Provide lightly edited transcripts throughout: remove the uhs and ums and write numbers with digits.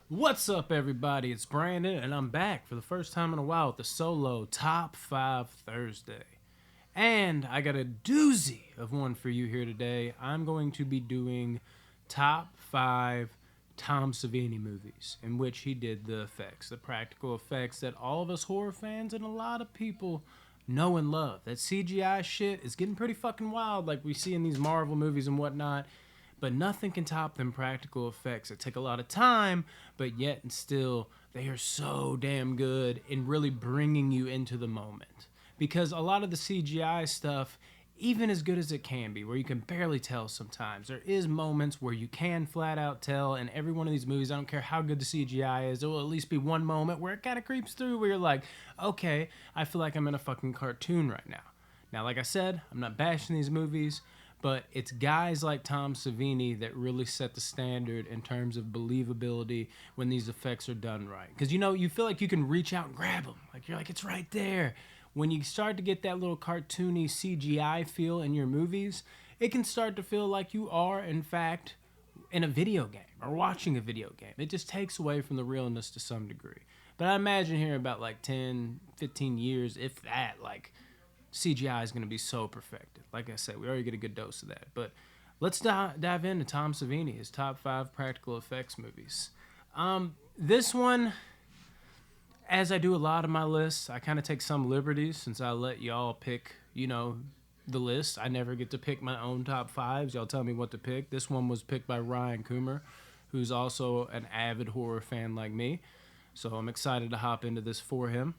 What's up, everybody? It's Brandon, and I'm back for the first time in a while with the solo Top 5 Thursday. And I got a doozy of one for you here today. I'm going to be doing top 5 Tom Savini movies in which he did the effects, the practical effects that all of us horror fans and a lot of people know and love. That CGI shit is getting pretty fucking wild, like we see in these Marvel movies and whatnot. But nothing can top them practical effects that take a lot of time, but yet and still they are so damn good in really bringing you into the moment. Because a lot of the CGI stuff, even as good as it can be, where you can barely tell sometimes, there is moments where you can flat out tell. And every one of these movies, I don't care how good the CGI is, there will at least be one moment where it kind of creeps through where you're like, okay, I feel like I'm in a fucking cartoon right now. Now, like I said, I'm not bashing these movies, but it's guys like Tom Savini that really set the standard in terms of believability when these effects are done right. Because you feel like you can reach out and grab them. Like you're like, it's right there. When you start to get that little cartoony CGI feel in your movies, it can start to feel like you are, in fact, in a video game or watching a video game. It just takes away from the realness to some degree. But I imagine here in about like 10, 15 years, if that, like CGI is going to be so perfected. Like I said, we already get a good dose of that. But let's dive into Tom Savini, his top 5 practical effects movies. This one, as I do a lot of my lists, I kind of take some liberties since I let y'all pick, the list. I never get to pick my own top 5s. Y'all tell me what to pick. This one was picked by Ryan Coomer, who's also an avid horror fan like me. So I'm excited to hop into this for him.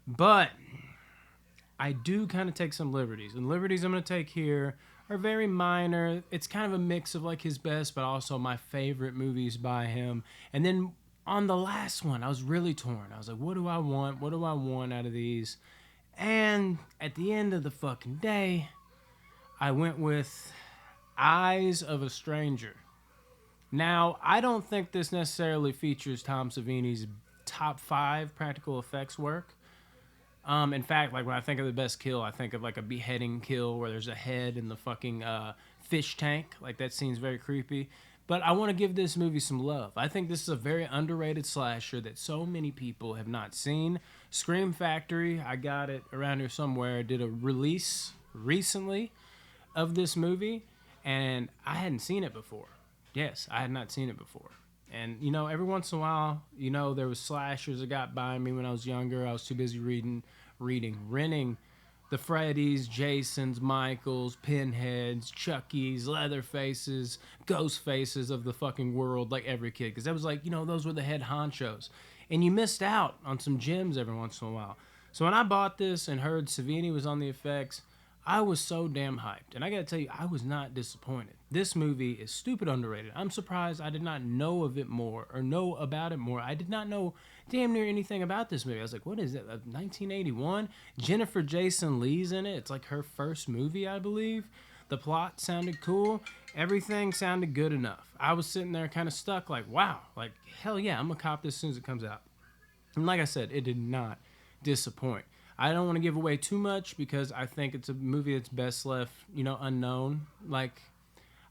But I do kind of take some liberties. And liberties I'm going to take here are very minor. It's kind of a mix of like his best, but also my favorite movies by him. And then on the last one, I was really torn. I was like, what do I want? What do I want out of these? And at the end of the fucking day, I went with Eyes of a Stranger. Now, I don't think this necessarily features Tom Savini's top 5 practical effects work. In fact, like when I think of the best kill, I think of like a beheading kill where there's a head in the fucking fish tank. Like that scene's very creepy. But I want to give this movie some love. I think this is a very underrated slasher that so many people have not seen. Scream Factory, I got it around here somewhere, did a release recently of this movie, and I hadn't seen it before. Yes, I had not seen it before. And, every once in a while, there was slashers that got by me when I was younger. I was too busy renting the Freddys, Jasons, Michaels, Pinheads, Chuckies, Leatherfaces, Ghostfaces of the fucking world, like every kid. Because that was like, those were the head honchos. And you missed out on some gems every once in a while. So when I bought this and heard Savini was on the effects, I was so damn hyped. And I gotta tell you, I was not disappointed. This movie is stupid underrated. I'm surprised I did not know of it more or know about it more. I did not know damn near anything about this movie. I was like, what is it? 1981? Jennifer Jason Leigh's in it. It's like her first movie, I believe. The plot sounded cool. Everything sounded good enough. I was sitting there kind of stuck like, wow, like, hell yeah, I'm gonna cop this as soon as it comes out. And like I said, it did not disappoint. I don't want to give away too much because I think it's a movie that's best left, unknown. Like,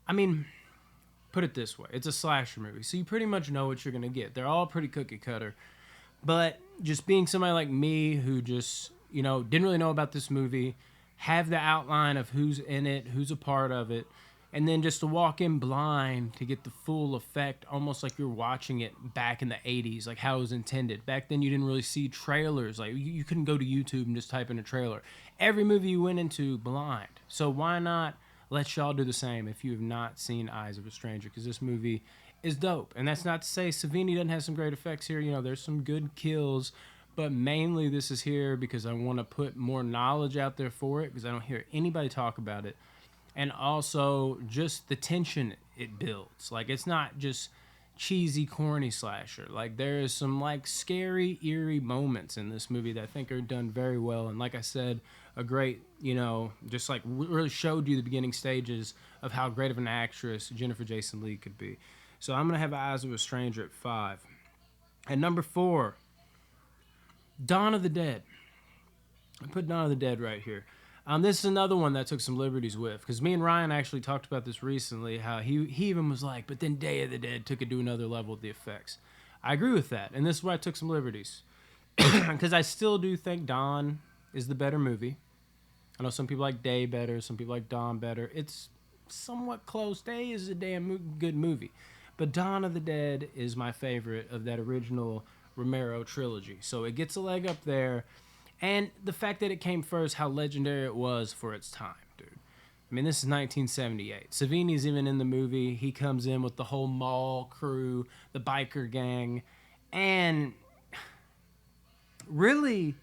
I mean, put it this way. It's a slasher movie, so you pretty much know what you're going to get. They're all pretty cookie cutter. But just being somebody like me who just, didn't really know about this movie, have the outline of who's in it, who's a part of it, and then just to walk in blind to get the full effect, almost like you're watching it back in the 80s, like how it was intended. Back then, you didn't really see trailers. Like, you couldn't go to YouTube and just type in a trailer. Every movie you went into blind. So why not let y'all do the same if you have not seen Eyes of a Stranger? Because this movie is dope. And that's not to say Savini doesn't have some great effects here. There's some good kills. But mainly this is here because I want to put more knowledge out there for it because I don't hear anybody talk about it. And also just the tension it builds. Like, it's not just cheesy, corny slasher. Like, there is some, like, scary, eerie moments in this movie that I think are done very well. And like I said, a great, just like really showed you the beginning stages of how great of an actress Jennifer Jason Leigh could be. So I'm going to have Eyes of a Stranger at 5. At number 4, Dawn of the Dead. I put Dawn of the Dead right here. This is another one that I took some liberties with, because me and Ryan actually talked about this recently, how he even was like, but then Day of the Dead took it to another level with the effects. I agree with that, and this is where I took some liberties. Because I still do think Dawn is the better movie. I know some people like Day better, some people like Dawn better. It's somewhat close. Day is a damn good movie. But Dawn of the Dead is my favorite of that original Romero trilogy. So it gets a leg up there. And the fact that it came first, how legendary it was for its time, dude. I mean, this is 1978. Savini's even in the movie. He comes in with the whole mall crew, the biker gang. And really,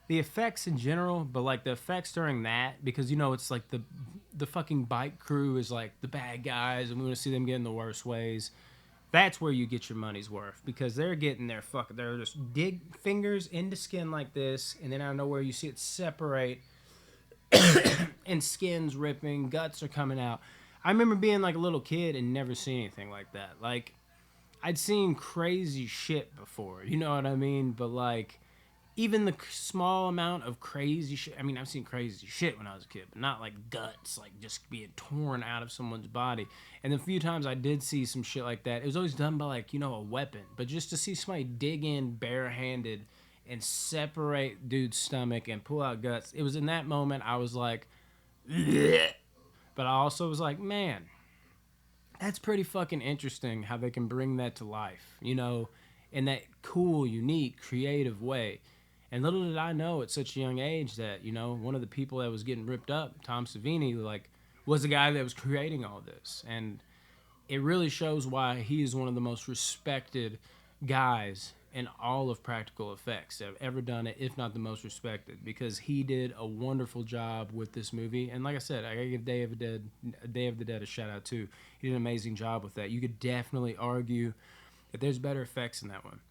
the effects in general, but like the effects during that, because it's like the fucking bike crew is like the bad guys, and we want to see them get in the worst ways. That's where you get your money's worth, because they're getting they're just dig fingers into skin like this, and then out of nowhere you see it separate, and skin's ripping, guts are coming out. I remember being like a little kid and never seen anything like that. Like, I'd seen crazy shit before, you know what I mean? But like, even the small amount of crazy shit. I mean, I've seen crazy shit when I was a kid, but not like guts, like just being torn out of someone's body. And the few times I did see some shit like that, it was always done by like, a weapon. But just to see somebody dig in barehanded and separate dude's stomach and pull out guts, it was in that moment I was like, bleh. But I also was like, man, that's pretty fucking interesting how they can bring that to life, in that cool, unique, creative way. And little did I know at such a young age that, one of the people that was getting ripped up, Tom Savini, like, was the guy that was creating all this. And it really shows why he is one of the most respected guys in all of practical effects that have ever done it, if not the most respected, because he did a wonderful job with this movie. And like I said, I gotta give Day of the Dead a shout out too. He did an amazing job with that. You could definitely argue that there's better effects in that one.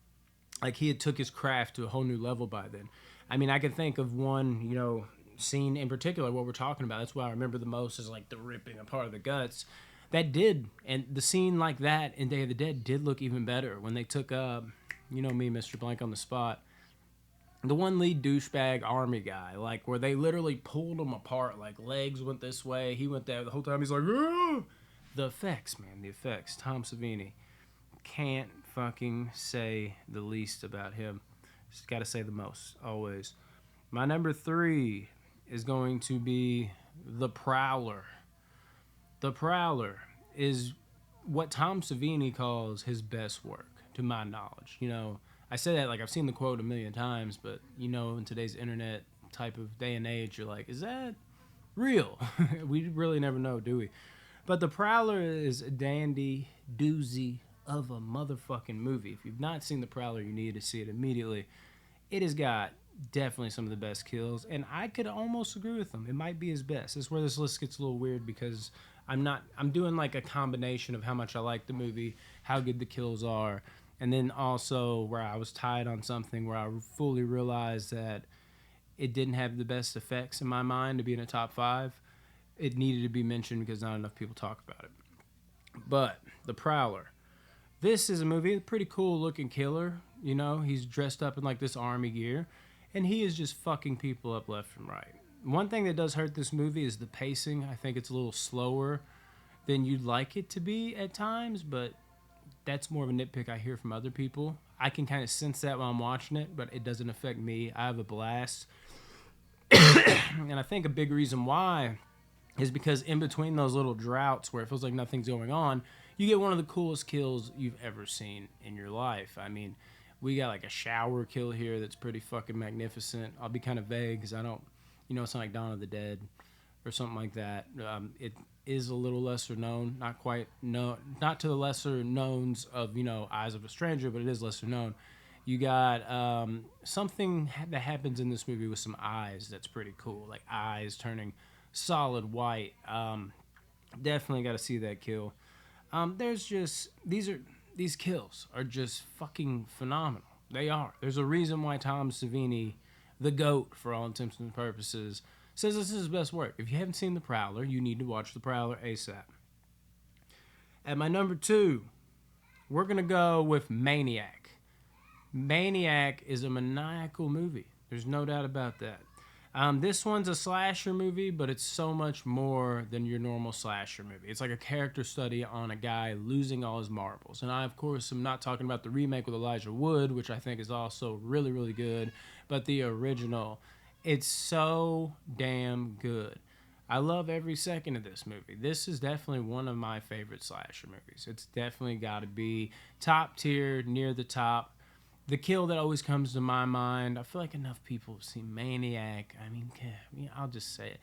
Like, he had took his craft to a whole new level by then. I mean, I could think of one, scene in particular, what we're talking about. That's what I remember the most, is like the ripping apart of the guts. That did, and the scene like that in Day of the Dead did look even better when they took, me, Mr. Blank on the spot, the one lead douchebag army guy, like, where they literally pulled him apart, like, legs went this way, he went there, the whole time he's like, ah! The effects, man, the effects. Tom Savini. Can't fucking say the least about him. Just gotta say the most, always. My number 3 is going to be The Prowler. The Prowler is what Tom Savini calls his best work, to my knowledge. I say that like I've seen the quote a million times, but in today's internet type of day and age, you're like, is that real? We really never know, do we? But The Prowler is a dandy doozy of a motherfucking movie. If you've not seen The Prowler, you need to see it immediately. It has got definitely some of the best kills, and I could almost agree with them. It might be his best. This is where this list gets a little weird, because I'm doing like a combination of how much I like the movie, how good the kills are, and then also where I was tied on something where I fully realized that it didn't have the best effects in my mind to be in a top 5. It needed to be mentioned because not enough people talk about it. But The Prowler. This is a movie, a pretty cool looking killer. He's dressed up in like this army gear, and he is just fucking people up left and right. One thing that does hurt this movie is the pacing. I think it's a little slower than you'd like it to be at times, but that's more of a nitpick I hear from other people. I can kind of sense that while I'm watching it, but it doesn't affect me. I have a blast. And I think a big reason why is because in between those little droughts where it feels like nothing's going on, you get one of the coolest kills you've ever seen in your life. I mean, we got like a shower kill here that's pretty fucking magnificent. I'll be kind of vague because I don't, it's not like Dawn of the Dead or something like that. It is a little lesser known, not to the lesser knowns of, Eyes of a Stranger, but it is lesser known. You got something that happens in this movie with some eyes that's pretty cool, like eyes turning solid white. Definitely got to see that kill. There's just these kills are just fucking phenomenal. They are. There's a reason why Tom Savini, the GOAT for all intents and purposes, says this is his best work. If you haven't seen The Prowler, you need to watch The Prowler ASAP. At my number 2, we're gonna go with Maniac. Maniac is a maniacal movie. There's no doubt about that. This one's a slasher movie, but it's so much more than your normal slasher movie. It's like a character study on a guy losing all his marbles. And I, of course, am not talking about the remake with Elijah Wood, which I think is also really, really good, but the original. It's so damn good. I love every second of this movie. This is definitely one of my favorite slasher movies. It's definitely got to be top tier, near the top. The kill that always comes to my mind, I feel like enough people have seen Maniac. I mean, I'll just say it.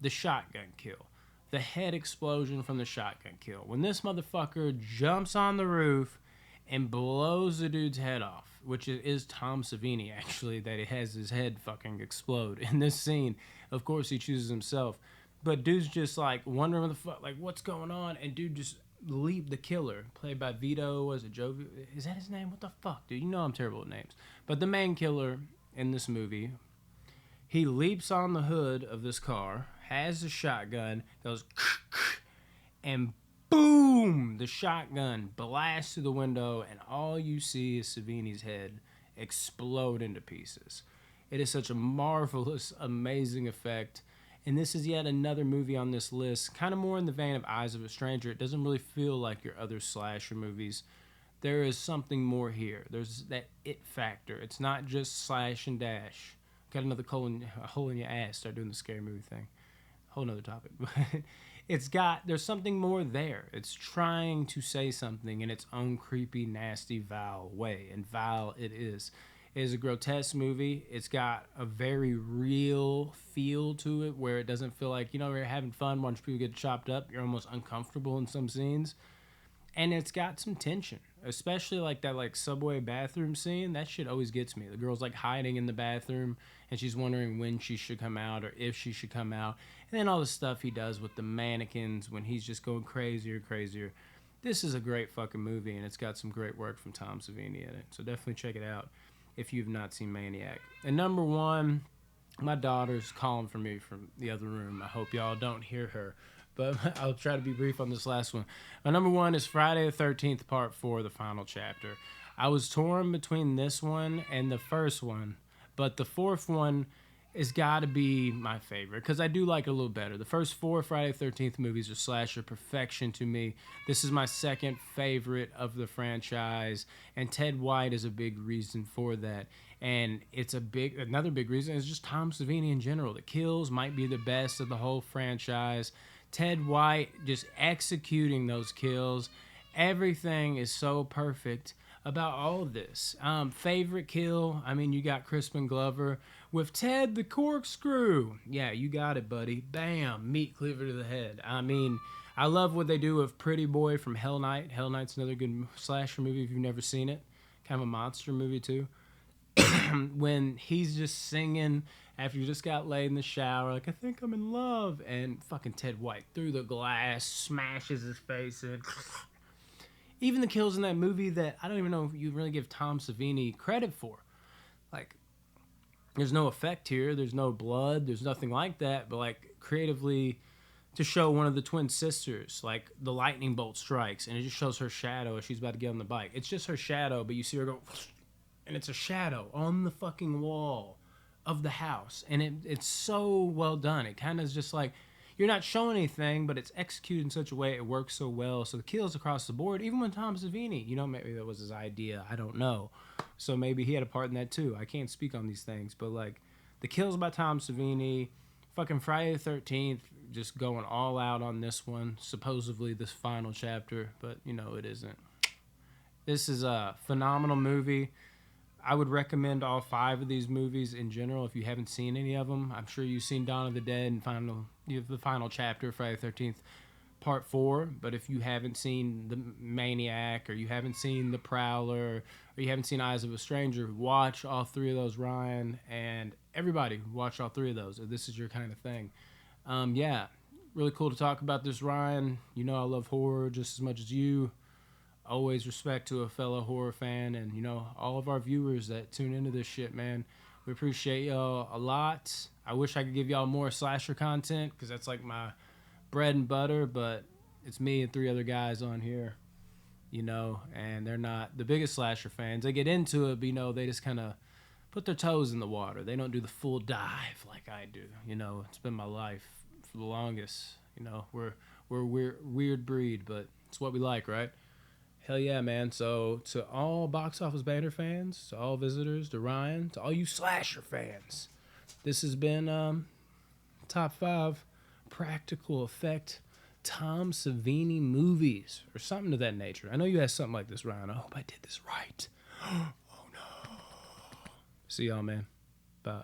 The shotgun kill. The head explosion from the shotgun kill. When this motherfucker jumps on the roof and blows the dude's head off, which is Tom Savini, actually, that it has his head fucking explode in this scene. Of course, he chooses himself. But dude's just like wondering what the fuck, like, what's going on? And dude just the killer, played by Vito, was it Joe? Is that his name? What the fuck, dude? You know I'm terrible at names. But the main killer in this movie, he leaps on the hood of this car, has a shotgun, goes, and boom! The shotgun blasts through the window, and all you see is Savini's head explode into pieces. It is such a marvelous, amazing effect. And this is yet another movie on this list, kind of more in the vein of Eyes of a Stranger. It doesn't really feel like your other slasher movies. There is something more here. There's that it factor. It's not just slash and dash. Got another a hole in your ass. Start doing the scary movie thing. Whole nother topic. There's something more there. It's trying to say something in its own creepy, nasty, vile way. And vile it is. It is a grotesque movie. It's got a very real feel to it where it doesn't feel like, you're having fun watching people get chopped up. You're almost uncomfortable in some scenes. And it's got some tension, especially like that subway bathroom scene. That shit always gets me. The girl's like hiding in the bathroom and she's wondering when she should come out or if she should come out. And then all the stuff he does with the mannequins when he's just going crazier and crazier. This is a great fucking movie and it's got some great work from Tom Savini in it. So definitely check it out if you've not seen Maniac. And number one, my daughter's calling for me from the other room. I hope y'all don't hear her, but I'll try to be brief on this last one. My number one is Friday the 13th, Part 4, the final chapter. I was torn between this one and the first one, but the fourth one has got to be my favorite because I do like it a little better. The first four Friday the 13th movies are slasher perfection to me. This is my second favorite of the franchise, and Ted White is a big reason for that. And it's another big reason is just Tom Savini in general. The kills might be the best of the whole franchise. Ted White just executing those kills. Everything is so perfect about all of this. Favorite kill, you got Crispin Glover with Ted the Corkscrew. Yeah, you got it, buddy. Bam, meat cleaver to the head. I love what they do with Pretty Boy from Hell Night. Hell Night's another good slasher movie if you've never seen it. Kind of a monster movie, too. When he's just singing after you just got laid in the shower, like, I think I'm in love. And fucking Ted White through the glass, smashes his face in. Even the kills in that movie that I don't even know if you really give Tom Savini credit for. Like, there's no effect here. There's no blood. There's nothing like that. But, like, creatively, to show one of the twin sisters, like, the lightning bolt strikes, and it just shows her shadow as she's about to get on the bike. It's just her shadow, but you see her go, and it's a shadow on the fucking wall of the house. And it's so well done. It kind of is just like, you're not showing anything, but it's executed in such a way it works so well. So the kills across the board, even when Tom Savini, maybe that was his idea. I don't know. So maybe he had a part in that too. I can't speak on these things, but like the kills by Tom Savini, fucking Friday the 13th, just going all out on this one. Supposedly this final chapter, but it isn't. This is a phenomenal movie. I would recommend all 5 of these movies in general if you haven't seen any of them. I'm sure you've seen Dawn of the Dead and the final chapter, Friday the 13th, Part 4. But if you haven't seen The Maniac, or you haven't seen The Prowler, or you haven't seen Eyes of a Stranger, watch all 3 of those, Ryan. And everybody, watch all 3 of those if this is your kind of thing. Yeah, really cool to talk about this, Ryan. I love horror just as much as you. Always respect to a fellow horror fan and, all of our viewers that tune into this shit, man. We appreciate y'all a lot. I wish I could give y'all more slasher content because that's like my bread and butter, but it's me and 3 other guys on here, and they're not the biggest slasher fans. They get into it, but, they just kind of put their toes in the water. They don't do the full dive like I do. You know, it's been my life for the longest. You know, we're a weird breed, but it's what we like, right? Hell yeah, man. So to all Box Office Banner fans, to all visitors, to Ryan, to all you slasher fans, this has been top 5 practical effect Tom Savini movies or something to that nature. I know you had something like this, Ryan. I hope I did this right. Oh no. See y'all, man. Bye.